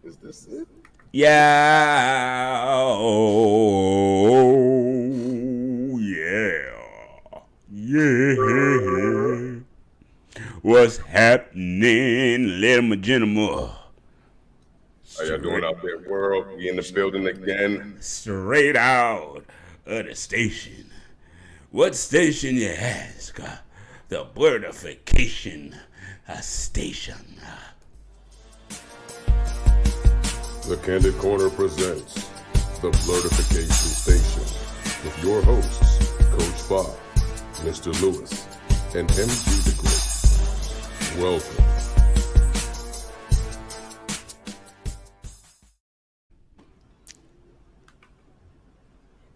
Is this it? Yeah. Oh, yeah. Yeah. What's happening, little gentlemen? How y'all doing Straight, out there, world? We in the building again. straight out of the station. What station, you ask? The Blerdification Station. The Candid Corner presents the Blerdification Station with your hosts, Coach Bob, Mr. Lewis, and MG the Great. Welcome.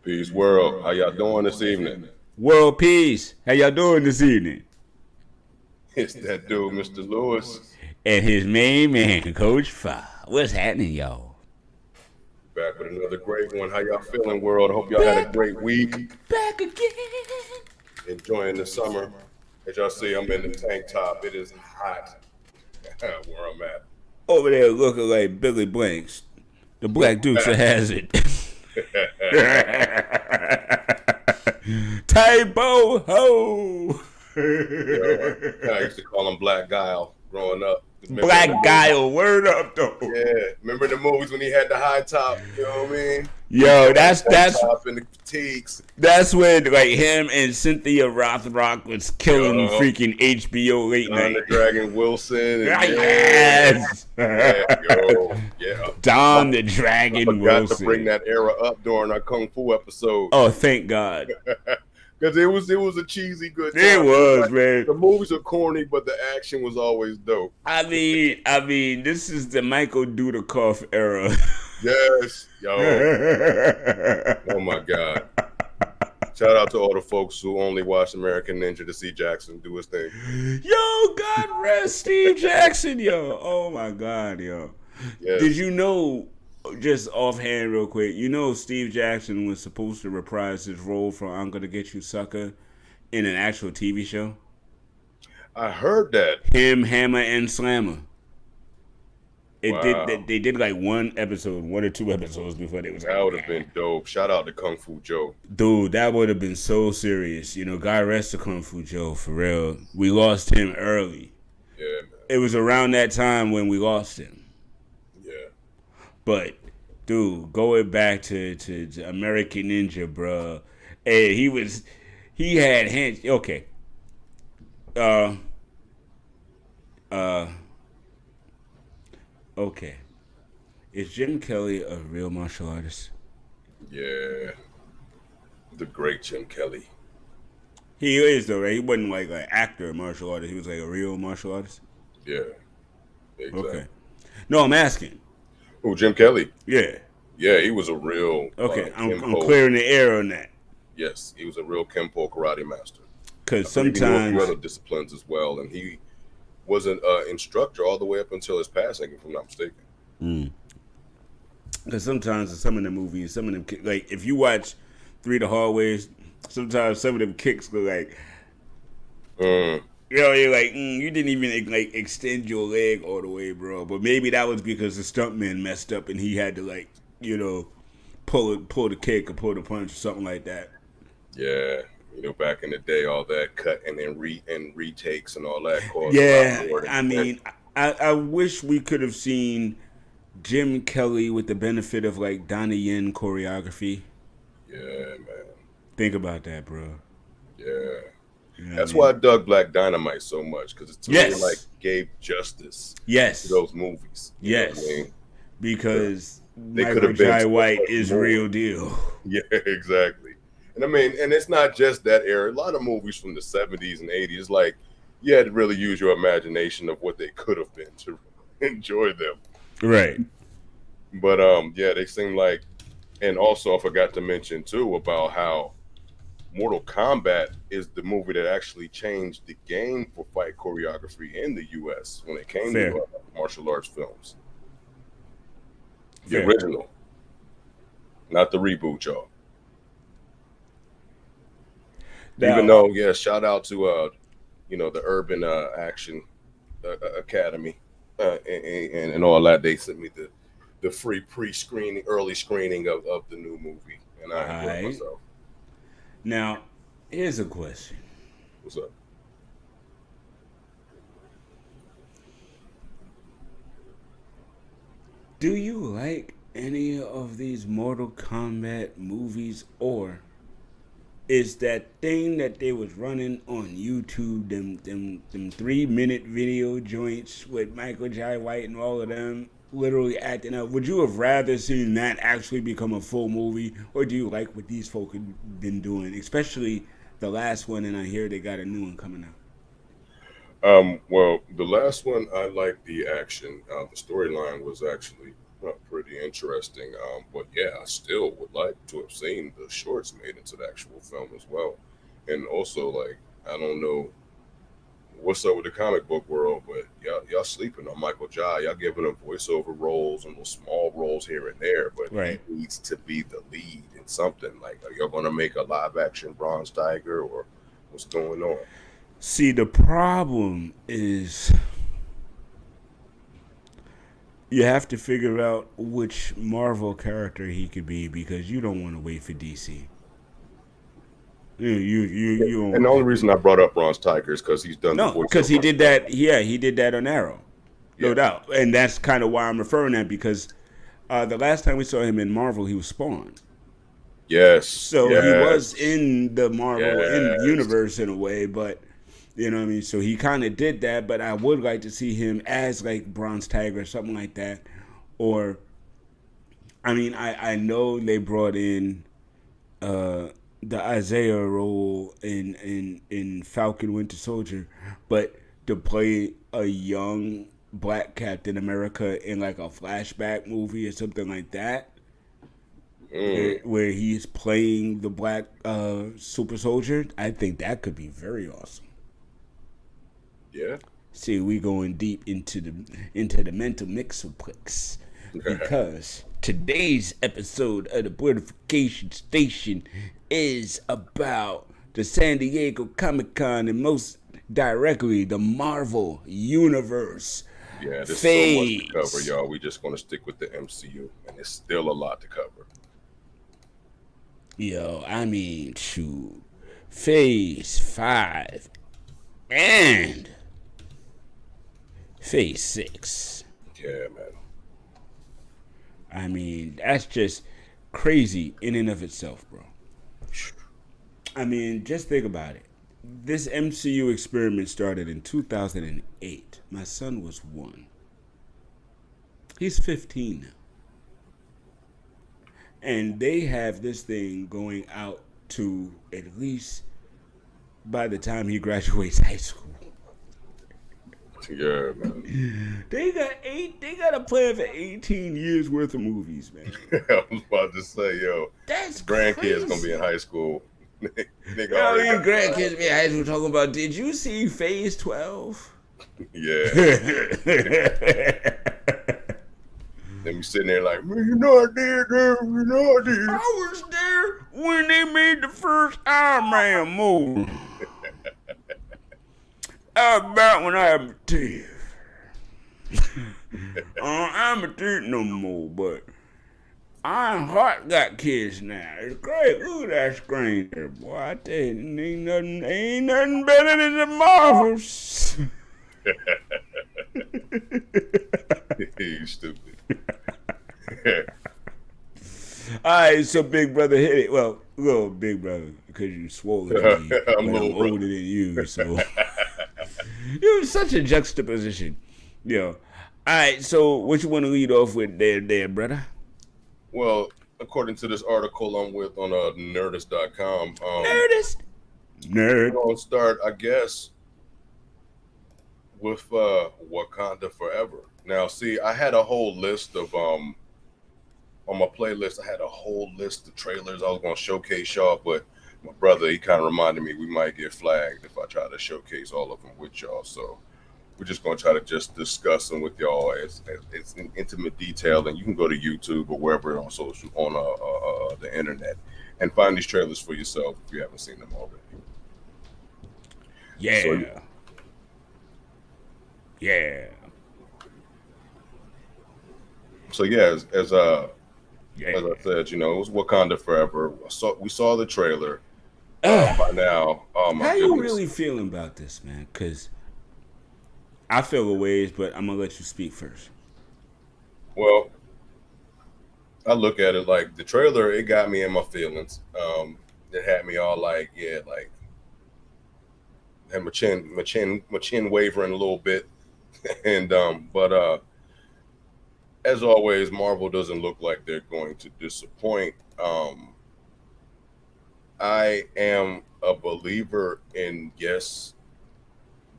Peace, world. How y'all doing this evening? World peace. How y'all doing this evening? It's that dude, Mr. Lewis. And his main man, Coach Fa. What's happening, y'all? Back with another great one. How y'all feeling, world? I hope y'all had a Back, great week. back again. Enjoying the summer. As y'all see, I'm in the tank top. It is hot where I'm at. Over there looking like Billy Blanks, the black dukes of Hazard. Typo ho. I used to call him Black Guile growing up. Black Guile, word up though. Yeah, remember the movies when he had the high top? You know what I mean? Yo, that's top and the fatigues. that's when like him and Cynthia Rothrock was killing freaking HBO late Don night. the Dragon Wilson. And Yes. Yeah. Don the Dragon I forgot Wilson. to bring that era up during our Kung Fu episode. Oh, thank God. Because it was a cheesy good time. It was, man. The movies are corny, but the action was always dope. I mean, this is the Michael Dudikoff era. Yes, yo. Oh my God. Shout out to all the folks who only watched American Ninja to see Jackson do his thing. Yo, God rest Steve Jackson, yo. Oh my God, yo. Yes. Did you know, just offhand real quick, you know Steve Jackson was supposed to reprise his role from I'm Gonna Get You Sucker in an actual TV show? I heard that. Him, Hammer, and Slammer. Wow. They did like one or two episodes before they was like, That would have been dope. Shout out to Kung Fu Joe. dude, that would have been so serious. You know, God rest the Kung Fu Joe, for real. We lost him early. Yeah, man. It was around that time when we lost him. Yeah. But, dude, going back to American Ninja, bro. Hey, he had hands. Okay. Okay. Is Jim Kelly a real martial artist? Yeah. The great Jim Kelly. He is, though, right? He wasn't like an actor martial artist. He was like a real martial artist? Yeah. Exactly. Okay. No, I'm asking. Oh, Jim Kelly. Yeah. Yeah, he was a real. Okay, I'm Kempo. clearing the air on that. Yes, he was a real Kempo karate master. Because He knew a few sometimes, other disciplines as well, and he was an instructor all the way up until his passing, if I'm not mistaken. sometimes in some of the movies, some of them, like if you watch Three the Hard Ways, sometimes some of them kicks go like, you know, you're like, you didn't even like extend your leg all the way, bro. But maybe that was because the stuntman messed up and he had to like, you know, pull the kick or pull the punch or something like that. Yeah, you know, back in the day, all that cut and then retakes and all that caused Yeah, a lot more I mean, I wish we could have seen Jim Kelly with the benefit of like Donnie Yen choreography. Yeah, man. Think about that, bro. Yeah. You know That's what I why I mean? dug Black Dynamite so much, because it to Yes. me like gave justice Yes. to those movies. You know Yes. what I mean? Because They could Michael have been Jai so White much is more. real deal. Yeah, exactly. And I mean, and it's not just that era. A lot of movies from the 70s and 80s, like, you had to really use your imagination of what they could have been to enjoy them. Right. But yeah, they seem like, and also I forgot to mention too about how Mortal Kombat is the movie that actually changed the game for fight choreography in the U.S. when it came Fair. to martial arts films. The Fair. original, not the reboot, y'all. Now, Even though, yeah, shout out to you know, the Urban Action Academy and all that. They sent me the free pre-screening, early screening of the new movie, and All I enjoyed right. myself. Now, here's a question. What's up? Do you like any of these Mortal Kombat movies, or is that thing that they was running on YouTube, them 3 minute video joints with Michael Jai White and all of them literally acting up? Would you have rather seen that actually become a full movie, or do you like what these folk have been doing, especially the last one? And I hear they got a new one coming out. Well, the last one, I liked the action. The storyline was actually pretty interesting. But yeah, I still would like to have seen the shorts made into the actual film as well. And also, like, I don't know what's up with the comic book world, but y'all sleeping on Michael Jai. Y'all giving him voiceover roles and those small roles here and there, but Right. he needs to be the lead in something. Like, are y'all going to make a live action Bronze Tiger, or what's going on? See, the problem is you have to figure out which Marvel character he could be, because you don't want to wait for DC. You And the only reason I brought up Bronze Tiger is because he's done the no, voiceover. because he did that. Yeah, he did that on Arrow, no Yeah. doubt, and that's kind of why I'm referring that, because the last time we saw him in Marvel, he was Spawn. Yes. So yes, he was in the Marvel in yes. universe in a way, but you know what I mean. So he kind of did that, but I would like to see him as like Bronze Tiger or something like that, or I mean, I know they brought in the Isaiah role in Falcon Winter Soldier, but to play a young black Captain America in like a flashback movie or something like that, where he's playing the black super soldier, I think that could be very awesome. Yeah. See, we going deep into the mental mixoplex, because today's episode of the Blerdification Station is about the San Diego ComicCon, and most directly the Marvel Universe. Yeah, there's phase. so much to cover, y'all. We just going to stick with the MCU, and it's still a lot to cover. Yo, I mean, shoot, Phase 5 and Phase 6. Yeah, man. I mean, that's just crazy in and of itself, bro. I mean, just think about it. This MCU experiment started in 2008. My son was 1. He's 15 now. And they have this thing going out to at least by the time he graduates high school. Yeah, man. They got a plan for 18 years worth of movies, man. I was about to say, yo, That's grandkids crazy. gonna be in high school. Nigga Yo, already your got- grandkids be in high school talking about, did you see Phase 12? Yeah. Then we sitting there like, man, you know I did, girl. You know I did. I was there when they made the first Iron Man movie. About when I was a teeth. I'm a teeth no more, but Iron Heart got kids now. It's great. Look at that screen there, boy. I tell you, ain't nothing better than the Marvels. You stupid. All right, so Big Brother hit it. Well, little Big Brother, because you swollen than me, I'm but I'm little brother. older than you, so you're such a juxtaposition. Yo. All right, so what you want to lead off with there, brother? Well, according to this article I'm with on Nerdist.com, Nerdist. we're Nerd. gonna start, I guess, with Wakanda Forever. Now, see, I had a whole list of on my playlist. I had a whole list of trailers I was gonna showcase y'all, but my brother, he kind of reminded me we might get flagged if I try to showcase all of them with y'all. So we're just gonna try to just discuss them with y'all as in intimate detail, and you can go to YouTube or wherever on social on the internet and find these trailers for yourself if you haven't seen them already. Yeah. So- yeah. So yeah, Yeah. as I said, you know, it was Wakanda Forever. We saw the trailer. By now, oh my How you goodness. really feeling about this, man? Because I feel a ways, but I'm gonna let you speak first. Well, I look at it like the trailer. It got me in my feelings. It had me all like, yeah, like had my chin wavering a little bit, and but as always, Marvel doesn't look like they're going to disappoint. I am a believer in, yes,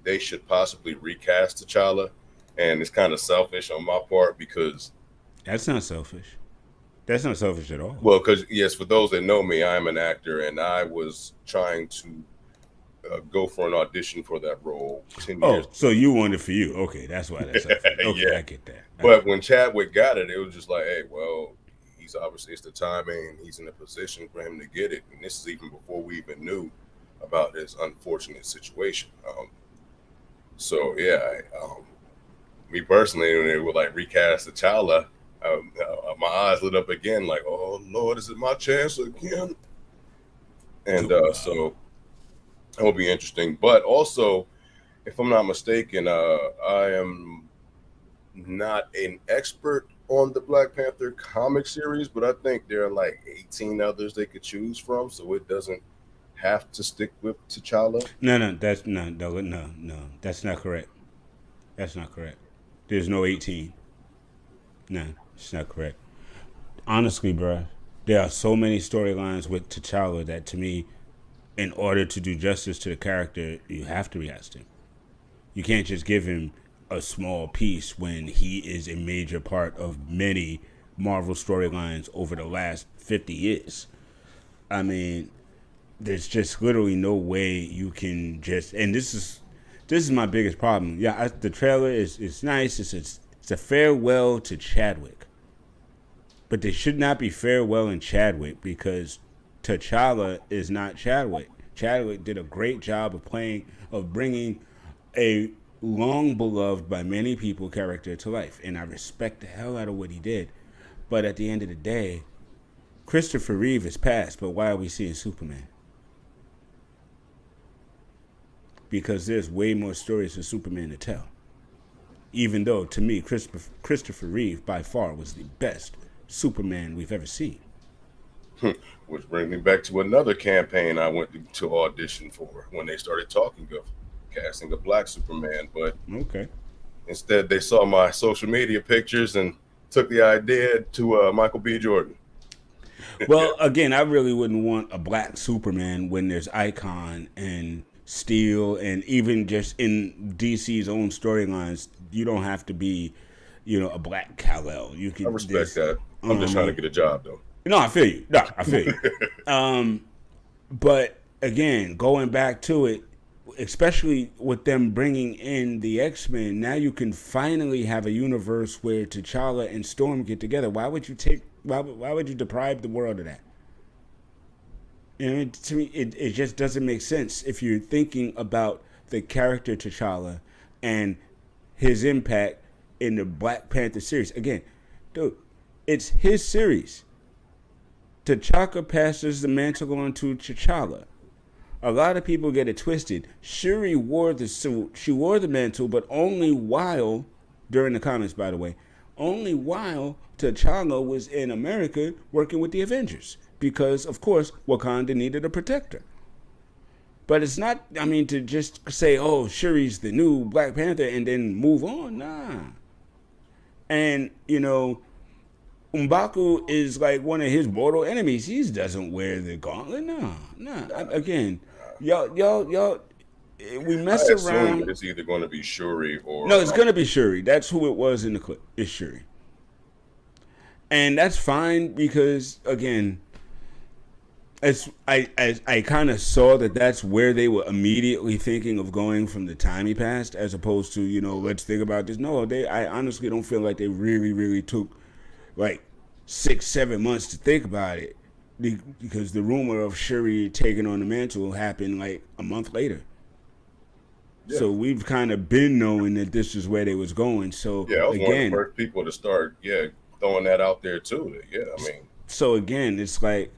they should possibly recast T'Challa, and it's kind of selfish on my part because, That's not selfish. That's not selfish at all. well, because yes, for those that know me, I'm an actor, and I was trying to go for an audition for that role 10 years Oh, so ago. you want it for you? Okay, that's why that's selfish. Okay, Yeah, I get that. but when Chadwick got it, it was just like, hey, well, he's obviously, it's the timing, and he's in a position for him to get it, and this is even before we even knew about his unfortunate situation. So yeah, me personally, when they were like recast T'Challa, my eyes lit up again, like, oh Lord, is it my chance again? And so that will be interesting. But also, if I'm not mistaken, I am not an expert on the Black Panther comic series, but I think there are like 18 others they could choose from, so it doesn't have to stick with T'Challa. No. That's not correct. That's not correct. There's no 18. No, it's not correct. Honestly, bruh, there are so many storylines with T'Challa that to me, in order to do justice to the character, you have to recast him. You can't just give him a small piece when he is a major part of many Marvel storylines over the last 50 years. I mean, there's just literally no way you can just, and this is my biggest problem. Yeah, the trailer is nice. It's a farewell to Chadwick, but they should not be farewell in Chadwick because T'Challa is not Chadwick. Chadwick did a great job of bringing a long beloved by many people character to life, and I respect the hell out of what he did. But at the end of the day, Christopher Reeve is passed, but why are we seeing Superman? Because there's way more stories for Superman to tell. Even though, to me, Christopher Reeve by far was the best Superman we've ever seen. Which brings me back to another campaign I went to audition for when they started talking of casting a black Superman. But Okay. instead, they saw my social media pictures and took the idea to Michael B. Jordan. Well, again, I really wouldn't want a black Superman when there's Icon and Steel, and even just in DC's own storylines, you don't have to be, a black Kal-El. You I can respect that. I'm just trying to get a job, though. No, I feel you. No, I feel you. But again, going back to it, especially with them bringing in the X-Men, now you can finally have a universe where T'Challa and Storm get together. Why would you deprive the world of that? To me, it just doesn't make sense if you're thinking about the character T'Challa and his impact in the Black Panther series. Again, dude, it's his series. T'Chaka passes the mantle on to T'Challa. A lot of people get it twisted. Shuri wore the suit. She wore the mantle, but only while, during the comics, by the way, only while T'Challa was in America working with the Avengers. Because, of course, Wakanda needed a protector. But it's not, to just say, oh, Shuri's the new Black Panther and then move on. Nah. And, M'Baku is like one of his mortal enemies. He doesn't wear the gauntlet. Nah. Again, y'all, we mess I assume around. that it's either going to be Shuri or No, it's gonna be Shuri. That's who it was in the clip. It's Shuri, and that's fine because again, I kind of saw that that's where they were immediately thinking of going from the time he passed, as opposed to let's think about this. No, I honestly don't feel like they really took like 6-7 months to think about it, because the rumor of Shuri taking on the mantle happened like a month later. Yeah. So we've kind of been knowing that this is where they was going. So Yeah, I was one of the again, first people to start, throwing that out there too. Yeah, I mean, So again, it's like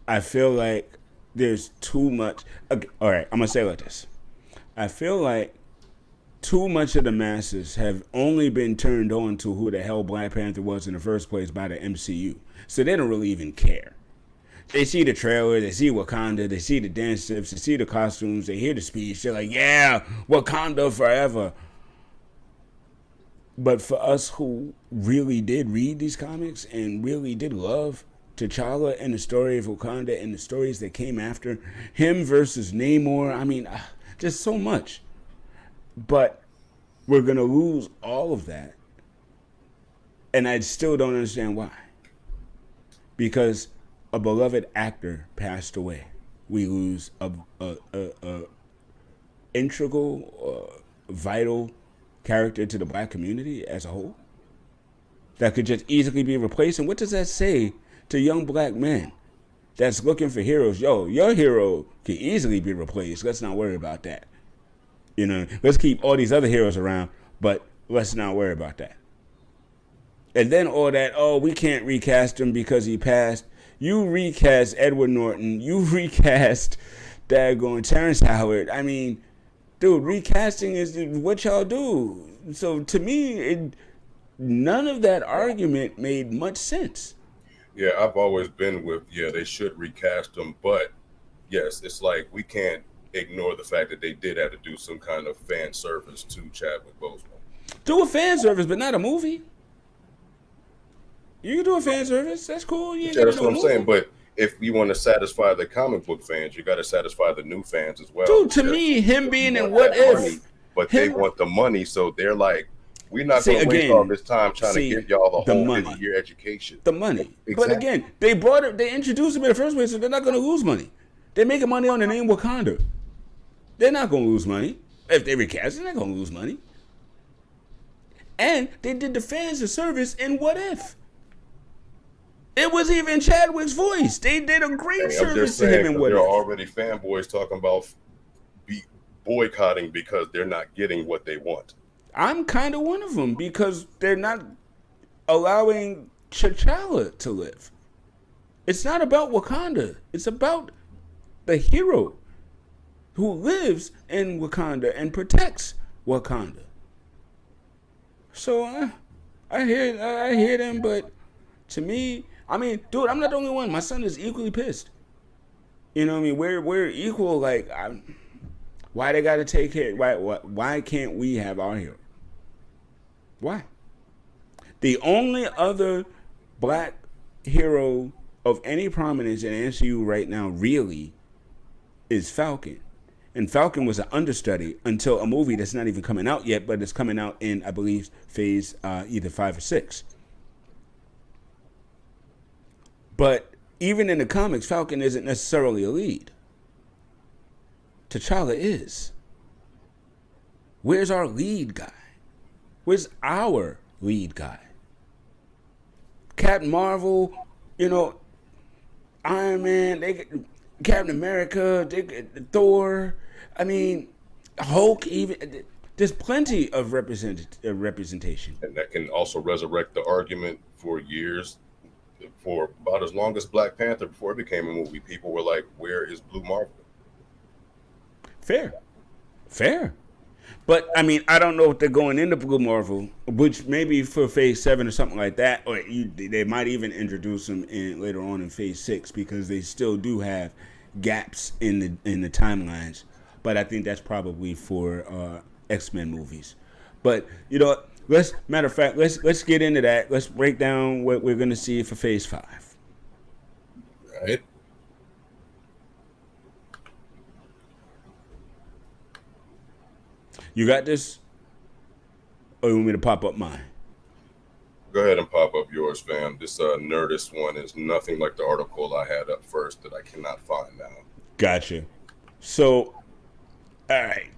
I feel like there's too much. Okay, all right, I'm gonna say it like this. I feel like too much of the masses have only been turned on to who the hell Black Panther was in the first place by the MCU, so they don't really even care. They see the trailer, they see Wakanda, they see the dance steps, they see the costumes, they hear the speech. They're like, "Yeah, Wakanda forever." But for us who really did read these comics and really did love T'Challa and the story of Wakanda and the stories that came after him versus Namor, I mean, just so much. But we're going to lose all of that. And I still don't understand why. Because a beloved actor passed away. We lose a integral, vital character to the black community as a whole that could just easily be replaced. And what does that say to young black men that's looking for heroes? Yo, your hero can easily be replaced. Let's not worry about that. You know, let's keep all these other heroes around, but let's not worry about that. And then all that, oh, we can't recast him because he passed. You recast Edward Norton. You recast daggone Terrence Howard. I mean, dude, recasting is what y'all do. So to me, none of that argument made much sense. Yeah, I've always been with, they should recast them. But yes, it's like we can't ignore the fact that they did have to do some kind of fan service to Chadwick Boseman. Do a fan service, but not a movie. You can do a fan service. That's cool. Yeah, that's what I'm saying. But if you want to satisfy the comic book fans, you got to satisfy the new fans as well. Dude, to me, him being in What If, money, but they want the money, so they're like, we're not going to waste all this time trying to get y'all the whole 50-year education. The money. Exactly. But again, they introduced him in the first place, so they're not going to lose money. They're making money on the name Wakanda. They're not going to lose money. If they recast, they're not going to lose money. And they did the fans a service in What If. It was even Chadwick's voice. They did a great service to him in What If. There are already fanboys talking about boycotting because they're not getting what they want. I'm kind of one of them because they're not allowing T'Challa to live. It's not about Wakanda. It's about the hero who lives in Wakanda and protects Wakanda. So I hear them, but to me, I mean, dude, I'm not the only one. My son is equally pissed. You know what I mean? We're equal. Like, why they got to take care? Why can't we have our hero? Why? The only other black hero of any prominence in MCU right now really is Falcon. And Falcon was an understudy until a movie that's not even coming out yet, but it's coming out in, I believe, phase either 5 or 6. But even in the comics, Falcon isn't necessarily a lead. T'Challa is. Where's our lead guy? Where's our lead guy? Captain Marvel, Iron Man, Captain America, Thor. I mean, Hulk. Even there's plenty of representation, and that can also resurrect the argument for years. For about as long as Black Panther, before it became a movie, people were like, "Where is Blue Marvel?" Fair. But I mean, I don't know if they're going into Blue Marvel, which maybe for Phase 7 or something like that, or they might even introduce them later on in Phase 6 because they still do have gaps in the timelines. But I think that's probably for X-Men movies. But let's get into that. Let's break down what we're going to see for Phase 5. Right. You got this? Or you want me to pop up mine? Go ahead and pop up yours, fam. This Nerdist one is nothing like the article I had up first that I cannot find now. Gotcha. So, all right.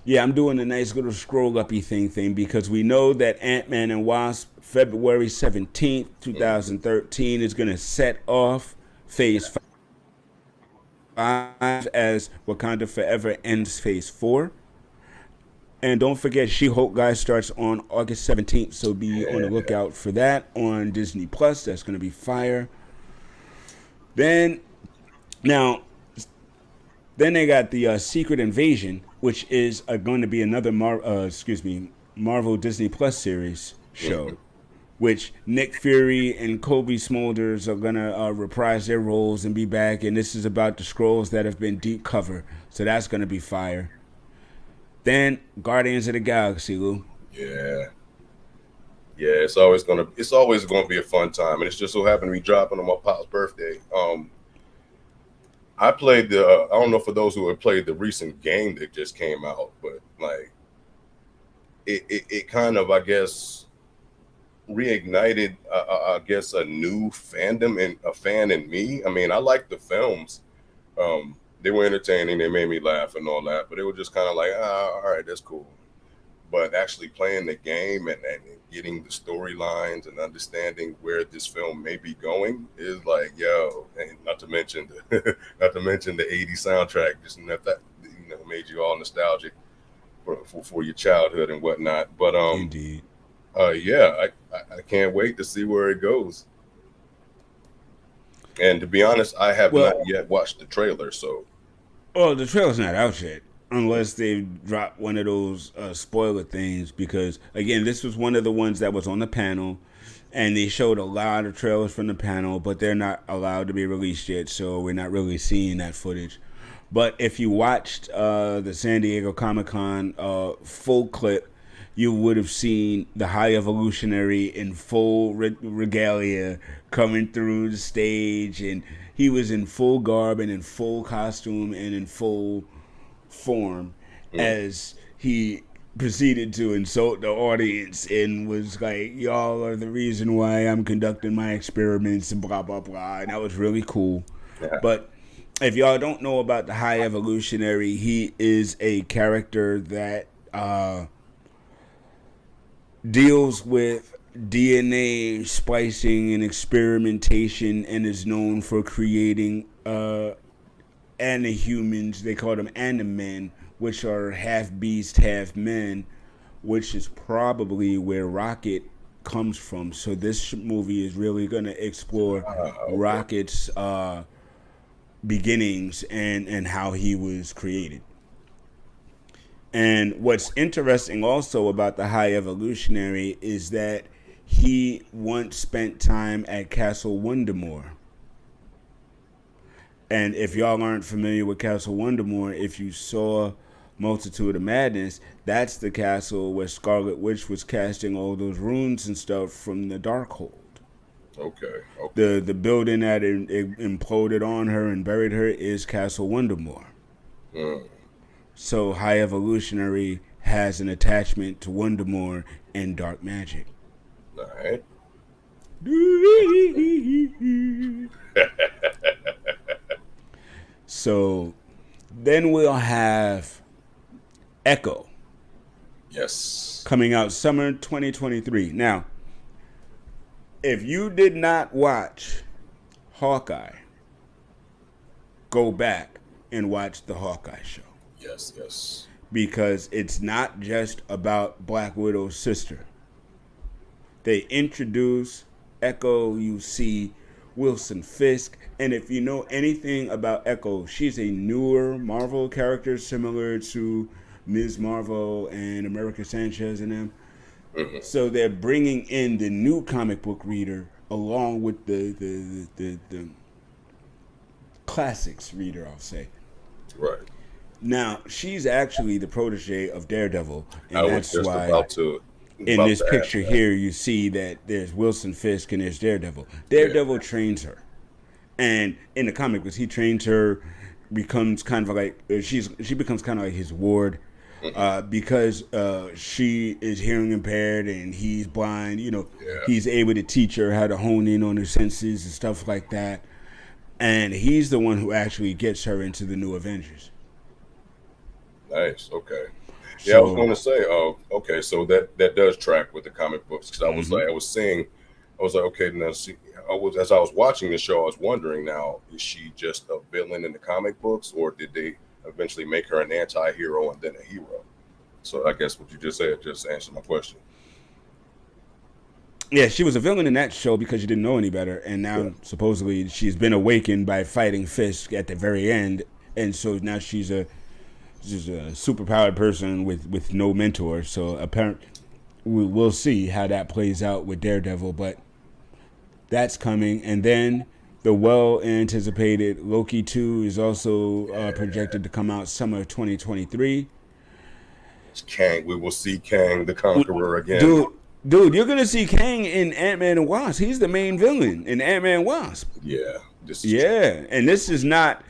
Yeah, I'm doing a nice little scroll-uppy thing because we know that Ant-Man and Wasp, February 17th, 2013, is going to set off Phase 5 as Wakanda Forever ends Phase 4. And don't forget, She-Hulk guys starts on August 17th, so be on the Yeah. lookout for that on Disney Plus. That's going to be fire. Then now, then they got the Secret Invasion, which is going to be another Marvel Disney Plus series show, Mhm. which Nick Fury and Kobe Smulders are gonna reprise their roles and be back. And this is about the scrolls that have been deep cover, so that's gonna be fire. Then Guardians of the Galaxy, Lou. Yeah. Yeah, it's always gonna be a fun time, and it's just so happened to be dropping on my pop's birthday. I played the I don't know for those who have played the recent game that just came out, but like it kind of I guess reignited I guess a new fandom and a fan in me. I mean, I like the films. They were entertaining, they made me laugh and all that, but it was just kind of like, all right, that's cool. But actually playing the game and getting the storylines and understanding where this film may be going is like, yo, and not to mention the not to mention the 80s soundtrack, just that made you all nostalgic for your childhood and whatnot. But Indeed. yeah, I can't wait to see where it goes. And to be honest, I have not Well, yet watched the trailer, so the trailer's not out yet, unless they drop one of those spoiler things. Because again, this was one of the ones that was on the panel, and they showed a lot of trailers from the panel, but they're not allowed to be released yet, so we're not really seeing that footage. But if you watched the San Diego ComicCon full clip, you would have seen the High Evolutionary in full regalia coming through the stage, and he was in full garb and in full costume and in full form mm, as he proceeded to insult the audience and was like, "Y'all are the reason why I'm conducting my experiments," and blah blah blah. And that was really cool. yeah. But if y'all don't know about the High Evolutionary, he is a character that deals with DNA splicing and experimentation and is known for creating anihumans. They call them animen, which are half beast, half men, which is probably where Rocket comes from. So this movie is really going to explore Okay. Rocket's beginnings and how he was created. And what's interesting also about the High Evolutionary is that he once spent time at Castle Wondermore. And if y'all aren't familiar with Castle Wondermore, if you saw Multitude of Madness, that's the castle where Scarlet Witch was casting all those runes and stuff from the Darkhold. Okay. Okay. The building that imploded on her and buried her is Castle Wondermore. Mm, So High Evolutionary has an attachment to Wondermore and dark magic. all right. So then we'll have Echo Yes. coming out summer 2023. Now, if you did not watch Hawkeye, go back and watch the Hawkeye show. Yes. Yes. Because it's not just about Black Widow's sister. They introduce Echo, you see Wilson Fisk, and if you know anything about Echo, she's a newer Marvel character similar to Ms. Marvel and America Sanchez and them. Hmm. So they're bringing in the new comic book reader along with the classics reader, I'll say. Right. Now, she's actually the protege of Daredevil, I and was that's just why in about this to ask picture that. here you see that there's Wilson Fisk and there's Daredevil. Daredevil trains her, and in the comic books, he trains her, becomes kind of like she becomes kind of like his ward. Hmm. Because she is hearing impaired and he's blind, Yeah. he's able to teach her how to hone in on her senses and stuff like that. And he's the one who actually gets her into the new Avengers. Nice. Okay. Yeah, I was So, going to say. Okay. So that does track with the comic books because mhm. I was seeing, I was like, okay, now see, as I was watching the show, I was wondering now, is she just a villain in the comic books, or did they eventually make her an anti-hero and then a hero? So I guess what you just said just answered my question. Yeah, she was a villain in that show because she didn't know any better, and now supposedly she's been awakened by fighting Fisk at the very end, and so now she's a superpowered person with no mentor. So apparently, we'll see how that plays out with Daredevil, but that's coming. And then the well-anticipated Loki 2 is also projected to come out summer 2023. It's Kang. We will see Kang the Conqueror again. Dude, you're going to see Kang in Ant-Man and Wasp. He's the main villain in Ant-Man and Wasp. Yeah. And this is not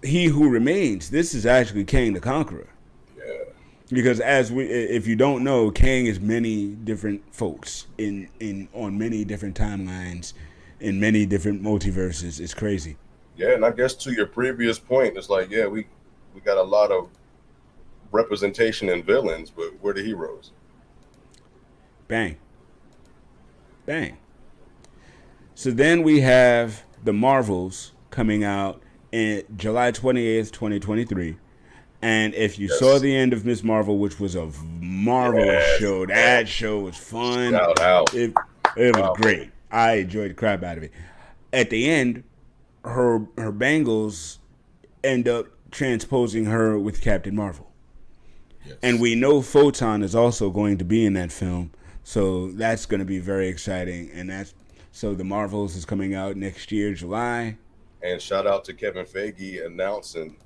He Who Remains. This is actually Kang the Conqueror. Yeah. Because if you don't know, Kang is many different folks on many different timelines, in many different multiverses. It's crazy. Yeah, and I guess to your previous point, it's like, yeah, we got a lot of representation in villains, but where are the heroes? Bang. So then we have the Marvels coming out in July 28th, 2023. And if you saw the end of Ms. Marvel, which was a marvelous show, that show was fun. Shout out. It was great. I enjoyed the crap out of it. At the end, her bangles end up transposing her with Captain Marvel. Yes. And we know Photon is also going to be in that film. So that's going to be very exciting. And so the Marvels is coming out next year, July. And shout out to Kevin Feige announcing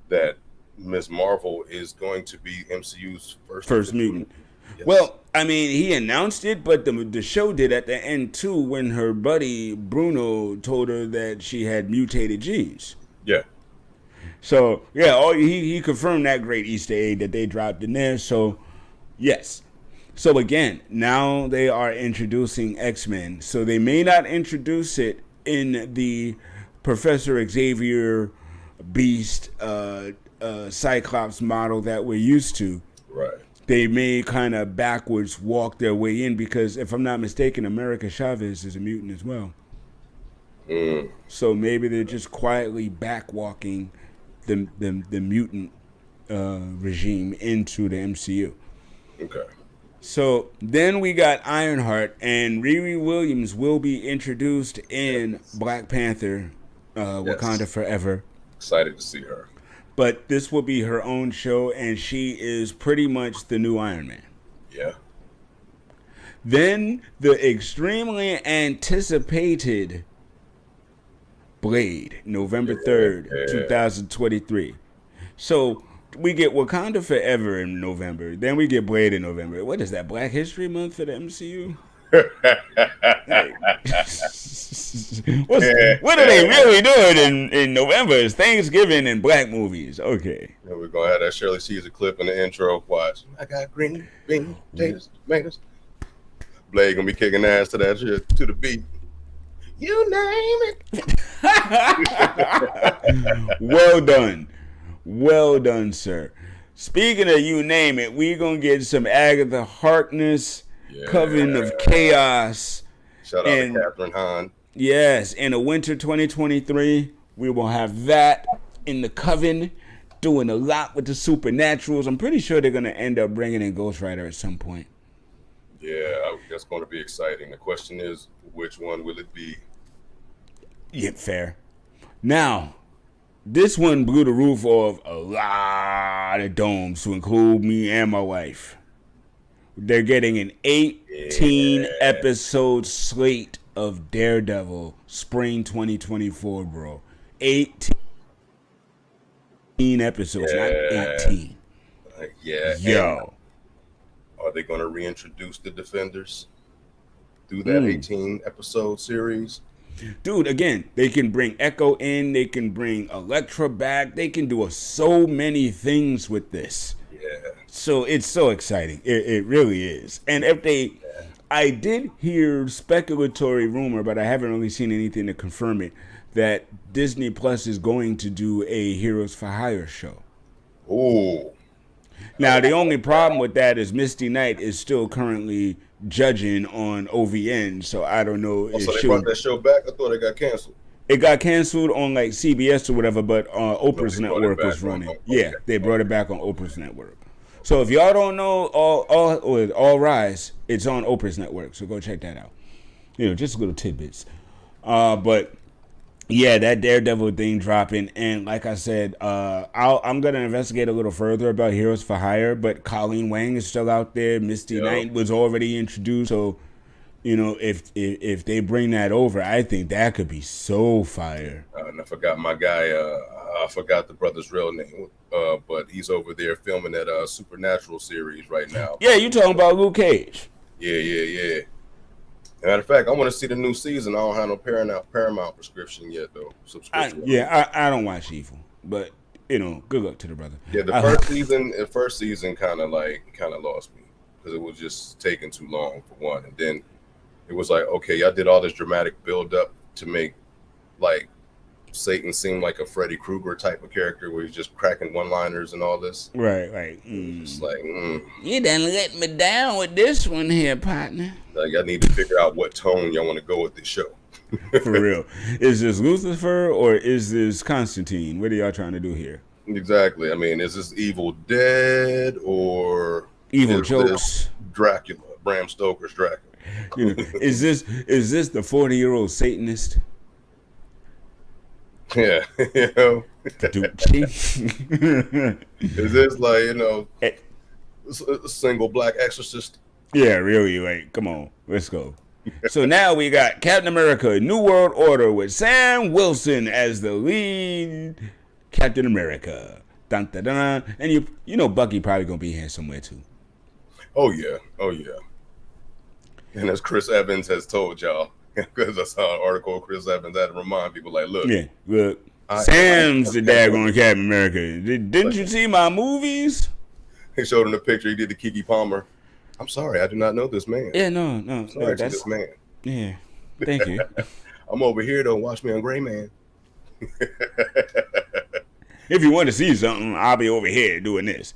that Ms. Marvel is going to be MCU's first mutant. Yes. Well, I mean, he announced it, but the show did at the end too, when her buddy Bruno told her that she had mutated genes. Yeah. So yeah, he confirmed that great Easter egg that they dropped in there. So yes. So again, now they are introducing X-Men. So they may not introduce it in the Professor Xavier, Beast, Cyclops model that we're used to. Right. They may kind of backwards walk their way in because, if I'm not mistaken, America Chavez is a mutant as well. So maybe they're just quietly backwalking the mutant regime into the MCU. Okay. So then we got Ironheart, and Riri Williams will be introduced in Black Panther, Wakanda Forever. Excited to see her. But this will be her own show, and she is pretty much the new Iron Man. Yeah. Then the extremely anticipated Blade, November 3rd, 2023. So we get Wakanda Forever in November. Then we get Blade in November. What is that, Black History Month for the MCU? What are they really doing in November? It's Thanksgiving and black movies. Okay. Yeah, we're going to have that Shirley Caesar clip in the intro. Watch. I got green beans, potatoes, tomatoes. Blade going to be kicking ass to that shit, to the beat. You name it. Well done, sir. Speaking of you name it, we're going to get some Agatha Harkness, Coven of Chaos. Shout out to Catherine Hahn. Yes, in the winter 2023, we will have that in the Coven, doing a lot with the Supernaturals. I'm pretty sure they're going to end up bringing in Ghost Rider at some point. Yeah, that's going to be exciting. The question is, which one will it be? Yeah, fair. Now, this one blew the roof off a lot of domes, to include me and my wife. They're getting an 18-episode slate of Daredevil, spring 2024, bro. 18 episodes, not 18. Yo. Are they going to reintroduce the Defenders through that 18-episode series? Dude, again, they can bring Echo in. They can bring Elektra back. They can do so many things with this. Yeah. So it's so exciting. It really is. And if I did hear speculatory rumor, but I haven't really seen anything to confirm it, that Disney Plus is going to do a Heroes for Hire show. Oh. Now, the only problem with that is Misty Knight is still currently judging on OVN, so I don't know. So they brought that show back? I thought it got canceled. It got canceled on like CBS or whatever, but Oprah's network was running. Okay. Yeah, they brought it back on Oprah's network. So if y'all don't know All Rise, it's on Oprah's network. So go check that out. Just little tidbits. But yeah, that Daredevil thing dropping, and like I said, I'm gonna investigate a little further about Heroes for Hire. But Colleen Wang is still out there. Misty Knight was already introduced, so if they bring that over, I think that could be so fire. And I forgot my guy. I forgot the brother's real name, but he's over there filming that Supernatural series right now. Yeah, you talking about Luke Cage? Yeah. Matter of fact, I want to see the new season. I don't have no Paramount prescription yet, though. Subscription. I don't watch Evil, but good luck to the brother. Yeah, the first season kind of lost me because it was just taking too long for one, and then it was like, okay, y'all did all this dramatic build up to make like Satan seem like a Freddy Krueger type of character where he's just cracking one-liners and all this. Right. It's like, you done let me down with this one here, partner. Like, I need to figure out what tone y'all want to go with this show. For real. Is this Lucifer or is this Constantine? What are y'all trying to do here? Exactly. I mean, is this Evil Dead or Evil Jokes? Dracula, Bram Stoker's Dracula. Is this the 40-year-old Satanist? Yeah. Is this like, a single black exorcist? Yeah, really. Like, come on, let's go. So now we got Captain America: New World Order with Sam Wilson as the lead Captain America. Dun, dun, dun. And you Bucky probably gonna be here somewhere too. Oh yeah. And as Chris Evans has told y'all, because I saw an article of Chris Evans had to remind people, like, look, Sam's the daggone Captain America. Didn't you see my movies? He showed him the picture. He did the Keke Palmer. I'm sorry, I do not know this man. Yeah, no, that's this man. Yeah, thank you. I'm over here though. Watch me on Gray Man. If you want to see something, I'll be over here doing this.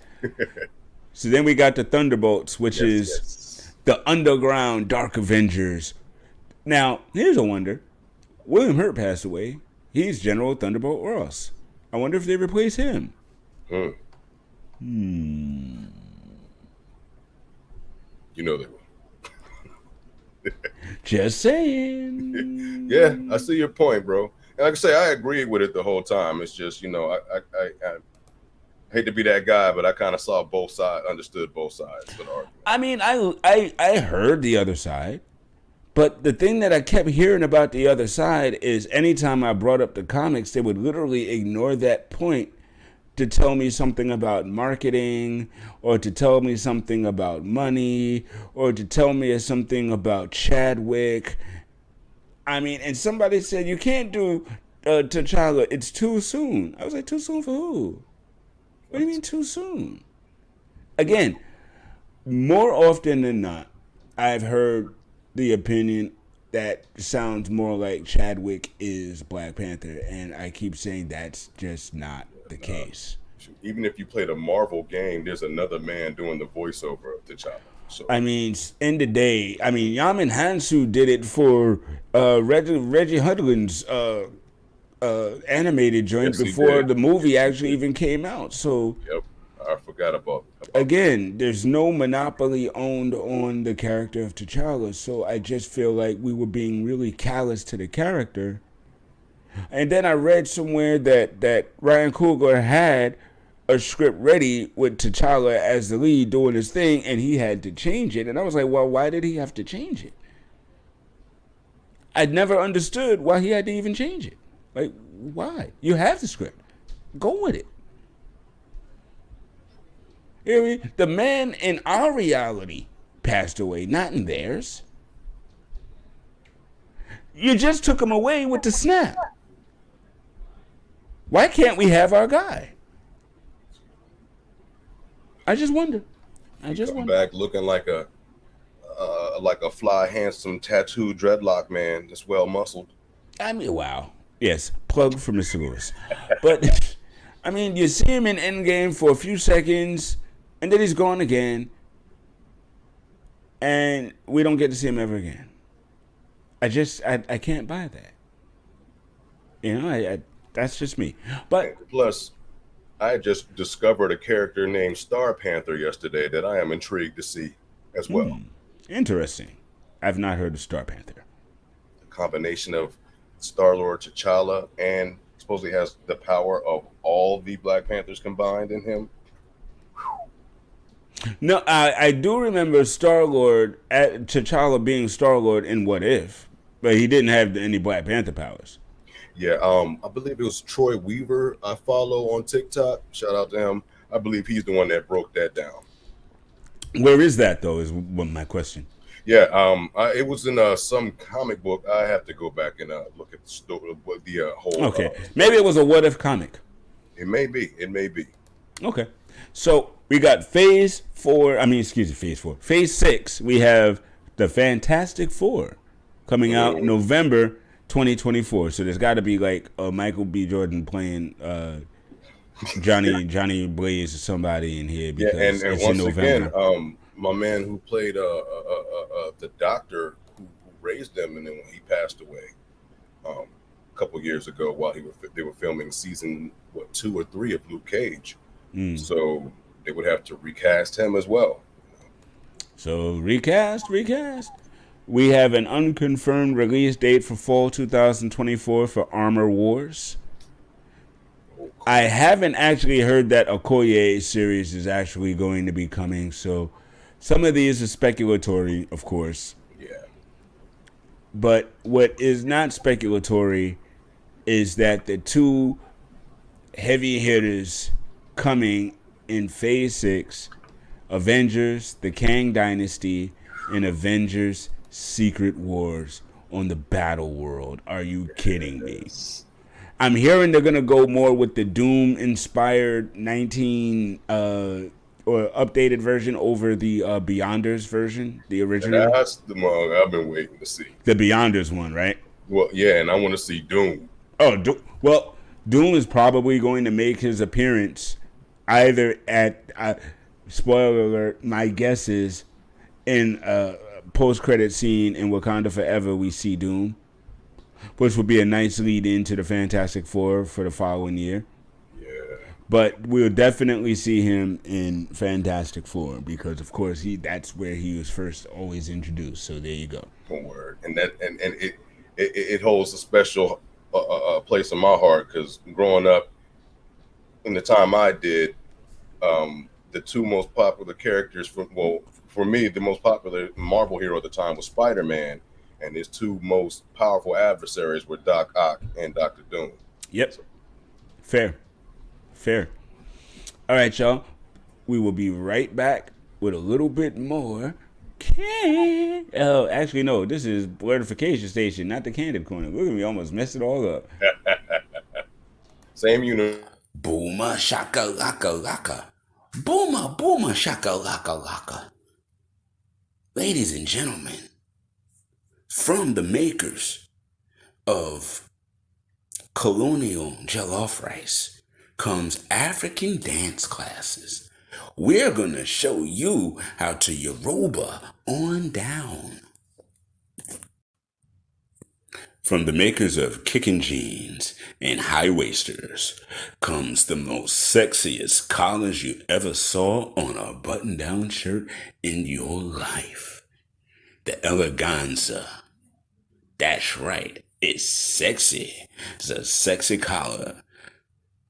So then we got the Thunderbolts, which is the underground Dark Avengers. Now, here's a wonder. William Hurt passed away. He's General Thunderbolt Ross. I wonder if they replace him. You know they will. Just saying. Yeah, I see your point, bro. And like I say, I agreed with it the whole time. It's just, I hate to be that guy, but I kind of saw both sides, understood both sides of the argument. I mean, I heard the other side. But the thing that I kept hearing about the other side is anytime I brought up the comics, they would literally ignore that point to tell me something about marketing, or to tell me something about money, or to tell me something about Chadwick. I mean, and somebody said, you can't do T'Challa, it's too soon. I was like, too soon for who? What do you mean too soon? Again, more often than not, I've heard the opinion that sounds more like Chadwick is Black Panther, and I keep saying that's just not the case. Even if you played a Marvel game, there's another man doing the voiceover of T'Challa. So I mean, in the day, Yamin Hansu did it for Reggie Hudlin's animated joint before the movie actually even came out. So yep, I forgot about again, there's no monopoly owned on the character of T'Challa. So I just feel like we were being really callous to the character. And then I read somewhere that Ryan Coogler had a script ready with T'Challa as the lead doing his thing, and he had to change it. And I was like, well, why did he have to change it? I'd never understood why he had to even change it. Like, why? You have the script. Go with it. You know what I mean? The man in our reality passed away, not in theirs. You just took him away with the snap. Why can't we have our guy? I just wonder. Come back looking like a fly, handsome, tattooed dreadlock man that's well muscled. I mean, wow. Yes, plug for Mr. Lewis. But I mean, you see him in Endgame for a few seconds, and then he's gone again, and we don't get to see him ever again. I can't buy that. You know, that's just me. But plus, I just discovered a character named Star Panther yesterday that I am intrigued to see as well. Interesting. I've not heard of Star Panther. A combination of Star-Lord, T'Challa, and supposedly has the power of all the Black Panthers combined in him. No, I do remember Star-Lord, T'Challa being Star-Lord in What If, but he didn't have any Black Panther powers. Yeah, I believe it was Troy Weaver I follow on TikTok. Shout out to him. I believe he's the one that broke that down. Where is that, though, is my question. Yeah, it was in some comic book. I have to go back and look at the story, the whole. Okay, maybe it was a What If comic. It may be. It may be. Okay, so we got Phase 4. I mean, excuse me, Phase 4. Phase 6. We have the Fantastic Four coming out November 2024. So there's got to be like Michael B. Jordan playing Johnny Blaze or somebody in here because and it's once in November. again, my man who played the doctor who raised them, and then when he passed away a couple years ago while they were filming season 2 or 3 of Luke Cage, so they would have to recast him as well. So recast. We have an unconfirmed release date for fall 2024 for Armor Wars. I haven't actually heard that Okoye series is actually going to be coming, so some of these are speculatory, of course. Yeah. But what is not speculatory is that the two heavy hitters coming in Phase 6, Avengers, the Kang Dynasty, and Avengers Secret Wars on the Battle World. Are you kidding me? I'm hearing they're gonna go more with the Doom-inspired 19 or updated version over the Beyonders version, the original. That's the one I've been waiting to see. The Beyonders one, right? Well, yeah, and I want to see Doom. Oh, well, Doom is probably going to make his appearance either at spoiler alert. My guess is in post-credit scene in Wakanda Forever, we see Doom, which would be a nice lead into the Fantastic Four for the following year. Yeah. But we'll definitely see him in Fantastic Four because, of course, that's where he was first always introduced. So there you go. One word, and it holds a special place in my heart because growing up, in the time I did, the two most popular characters for me, the most popular Marvel hero at the time was Spider-Man, and his two most powerful adversaries were Doc Ock and Dr. Doom. Yep. Fair. All right, y'all. We will be right back with a little bit more. Oh, actually, no. This is Blerdification Station, not the Candid Corner. Look at me, almost messed it all up. Same unit. Boomer shaka laka laka. Boomer shaka laka laka. Ladies and gentlemen, from the makers of Colonial Jollof Rice comes African dance classes. We're gonna show you how to Yoruba on down. From the makers of Kickin' Jeans and High Waisters comes the most sexiest collars you ever saw on a button-down shirt in your life. The Eleganza. That's right, it's sexy. It's a sexy collar.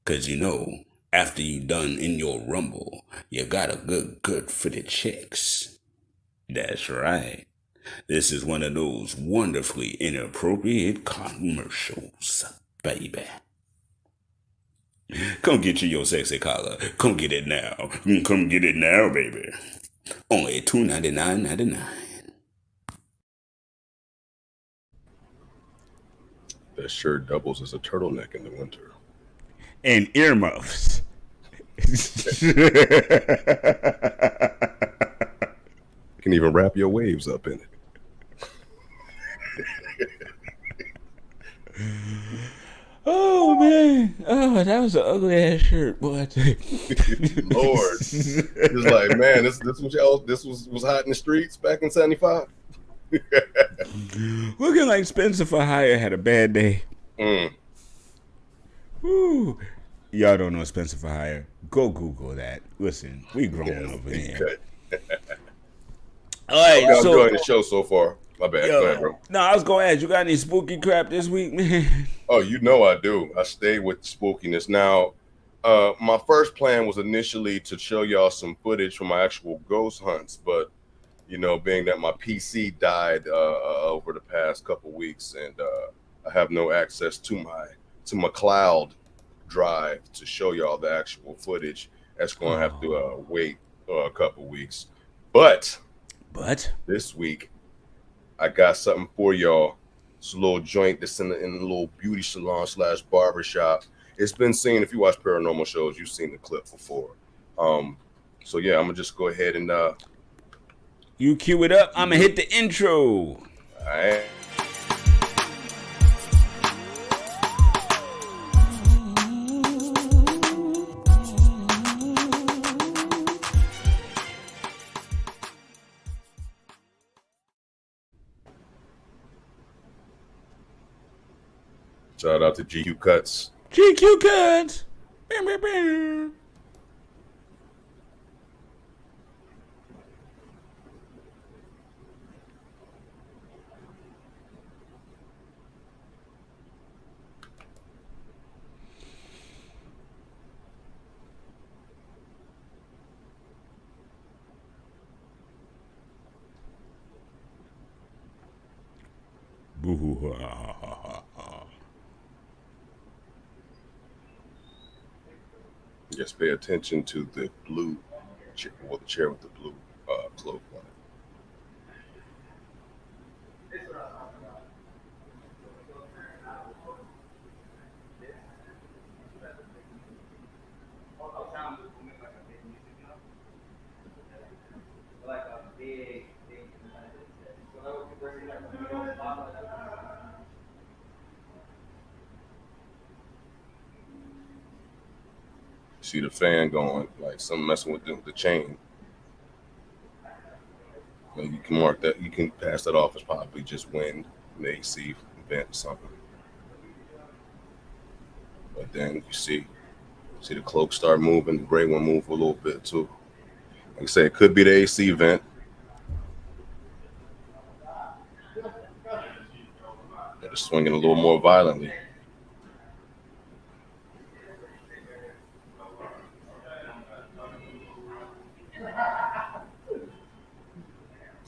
'Cause you know, after you done in your rumble, you got a good for the chicks. That's right. This is one of those wonderfully inappropriate commercials, baby. Come get your sexy collar. Come get it now. Come get it now, baby. Only $299.99. That shirt doubles as a turtleneck in the winter. And earmuffs. You can even wrap your waves up in it. Oh man! Oh, that was an ugly ass shirt, boy. I tell you. Lord, it's like, man, this was hot in the streets back in '75. Looking like Spencer for Hire had a bad day. Woo. Y'all don't know Spencer for Hire. Go Google that. Listen, we grown over He's here. cut. All right, Okay, I'm so enjoying the show so far. My bad. Go ahead, bro. no, I was gonna ask, you got any spooky crap this week, man? Oh, you know I do. I stay with spookiness. Now, my first plan was initially to show y'all some footage from my actual ghost hunts, but being that my PC died over the past couple weeks, and I have no access to my cloud drive to show y'all the actual footage, that's going to have to wait a couple weeks. But this week, I got something for y'all. It's a little joint that's in a little beauty salon / barber shop. It's been seen. If you watch paranormal shows, you've seen the clip before. So yeah, I'm gonna just go ahead and you cue it up. I'm gonna hit the intro. all right. Shout out to GQ Cuts. GQ Cuts. Bam, bam, bam. Boo-hoo. Just pay attention to the blue chair, the chair with the blue cloak on it. See the fan going, like something messing with the chain. You can mark that. You can pass that off as probably just wind, an AC vent or something. But then you see the cloak start moving. The gray one move a little bit too. Like I say, it could be the AC vent. They're swinging a little more violently.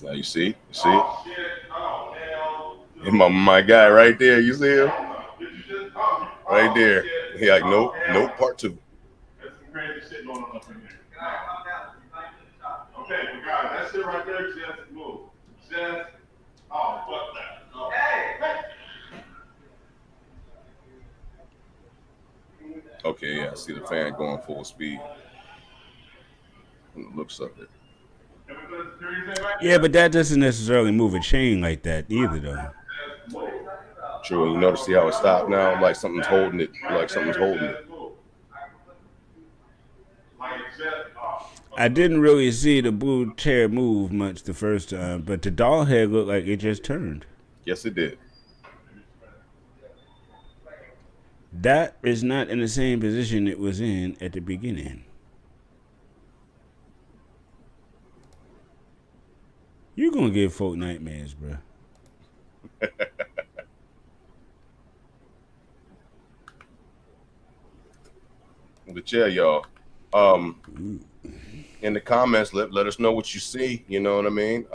Now you see? And my guy right there, you see him? Right there. He like, nope, part two. There's some crazy shit going on up in here. Okay, but guys, that shit right there just moved. Oh, fuck that. Oh. Hey! Okay, yeah, I see the fan going full speed. From the looks of it. Yeah, but that doesn't necessarily move a chain like that either, though. True, and you notice see how it stopped now? Like something's holding it. I didn't really see the blue chair move much the first time, but the doll head looked like it just turned. Yes, it did. That is not in the same position it was in at the beginning. You're gonna give folk nightmares, bro. But yeah, y'all. In the comments, let us know what you see. You know what I mean?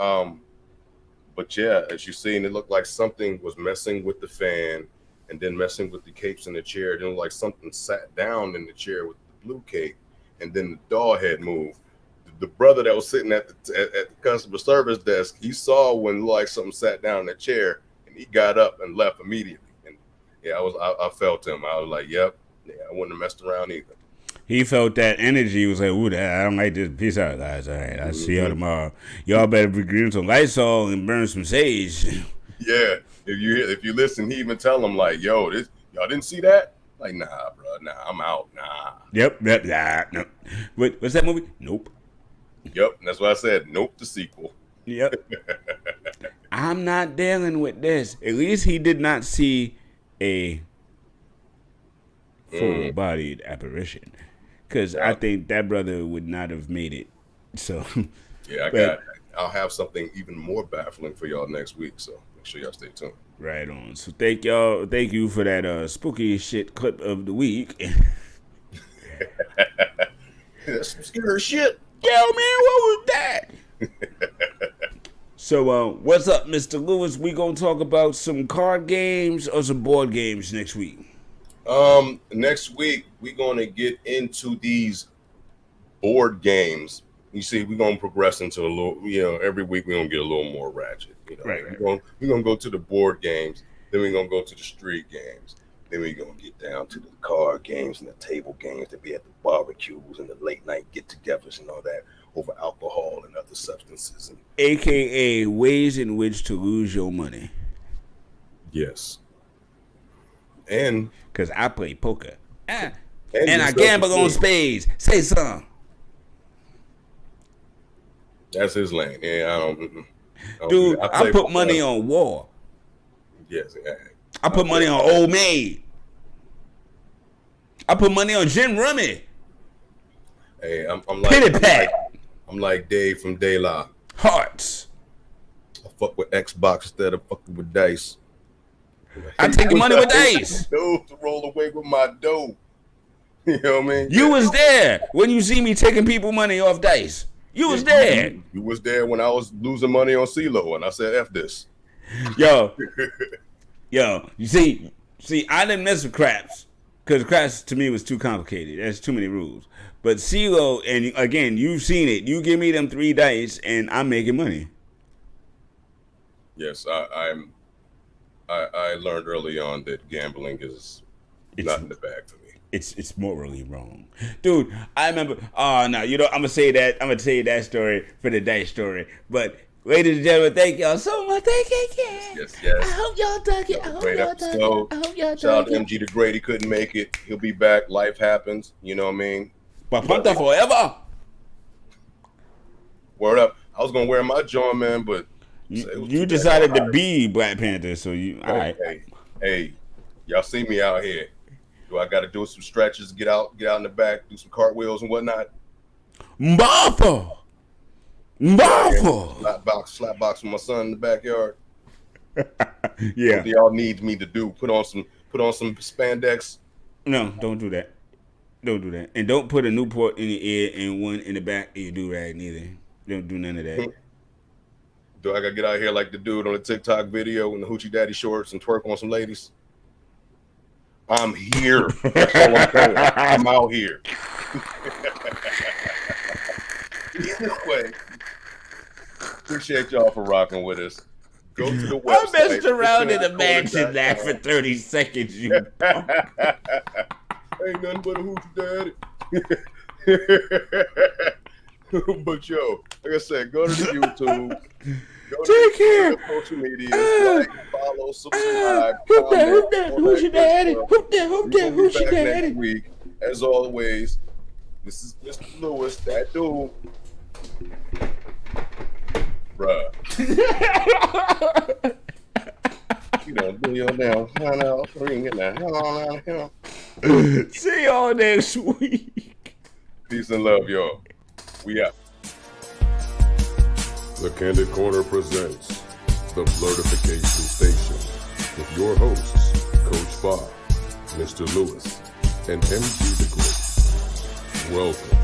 But yeah, as you see, it looked like something was messing with the fan, and then messing with the capes in the chair. Then like something sat down in the chair with the blue cape, and then the doll head moved. The brother that was sitting at the customer service desk, he saw when like something sat down in the chair, and he got up and left immediately. And yeah, I felt him. I was like, yep, yeah, I wouldn't have messed around either. He felt that energy. He was like, ooh, I don't like this. Peace out, guys. All right, I'll see y'all tomorrow. Y'all better be green some Lysol and burn some sage. Yeah, if you listen, he even tell them like, yo, y'all didn't see that? Like, nah, bro, nah, I'm out, nah. Yep, no. What's that movie? Nope. Yep, that's what I said. Nope, the sequel. Yep. I'm not dealing with this. At least he did not see a full-bodied apparition. Because I think that brother would not have made it. So, yeah, I'll have something even more baffling for y'all next week. So make sure y'all stay tuned. Right on. So thank you for that spooky shit clip of the week. That's some scary shit. Yo, man, what was that? So, what's up, Mr. Lewis? We gonna talk about some card games or some board games next week? Next week we're gonna get into these board games. You see, we're gonna progress into a little. Every week we're gonna get a little more ratchet. Right. We're gonna go to the board games, then we're gonna go to the street games, then we're gonna get down to the card games and the table games that be at the barbecues and the late night get-togethers and all that over alcohol and other substances. AKA ways in which to lose your money. Yes. And because I play poker and I self-esteem. gamble on spades. Say something. That's his lane. Yeah, I don't. Dude, I put money on war. Yes, I put money on Old Maid. I put money on Gin Rummy. Hey, I'm Pitty Pat. I'm like Dave from De La. Hearts. I fuck with Xbox instead of fucking with dice. I take your money with dice. Dude, to roll away with my dough. You know what I mean? You was there when you see me taking people money off dice. You was there. You was there when I was losing money on CeeLo, and I said, F this. Yo, you see, I didn't mess with craps because craps to me was too complicated. There's too many rules. But CeeLo, and again, you've seen it. You give me them 3 dice, and I'm making money. Yes, I learned early on that gambling is not in the bag for me. It's morally wrong, dude. I remember. Oh no, I'm gonna say that. I'm gonna tell you that story for the dice story. But ladies and gentlemen, thank y'all so much. Thank you again. Yes. I hope y'all dug it. Great episode. Shout out to MG the Great. He couldn't make it. He'll be back. Life happens. You know what I mean? But Punta forever. Word up. I was gonna wear my John, man, but you decided to be Black Panther, so you. All right. Hey, y'all see me out here. Do I got to do some stretches, get out in the back, do some cartwheels and whatnot? Mbafa! Slap box with my son in the backyard. Yeah. What do y'all need me to do? Put on some spandex? No, don't do that. Don't do that. And don't put a Newport in your ear and one in the back of your do-rag neither. Don't do none of that. Do I got to get out here like the dude on the TikTok video in the Hoochie Daddy shorts and twerk on some ladies? I'm here. That's all I'm saying. I'm out here. Anyway, appreciate y'all for rocking with us. Go to the website. I messed around in the mansion there for 30 seconds. You ain't nothing but a Hoochie Daddy. But yo, like I said, go to the YouTube. Take care. Social media, like, follow, subscribe. Whoop that, who's your daddy? Whoop that, who's your daddy? Next week, as always, this is Mr. Lewis, that dude. Bruh. You don't do your damn See y'all next week. Peace and love, y'all. We out. The Candid Corner presents the Blerdification Station with your hosts, Coach Bob, Mr. Lewis, and MG the Great. Welcome.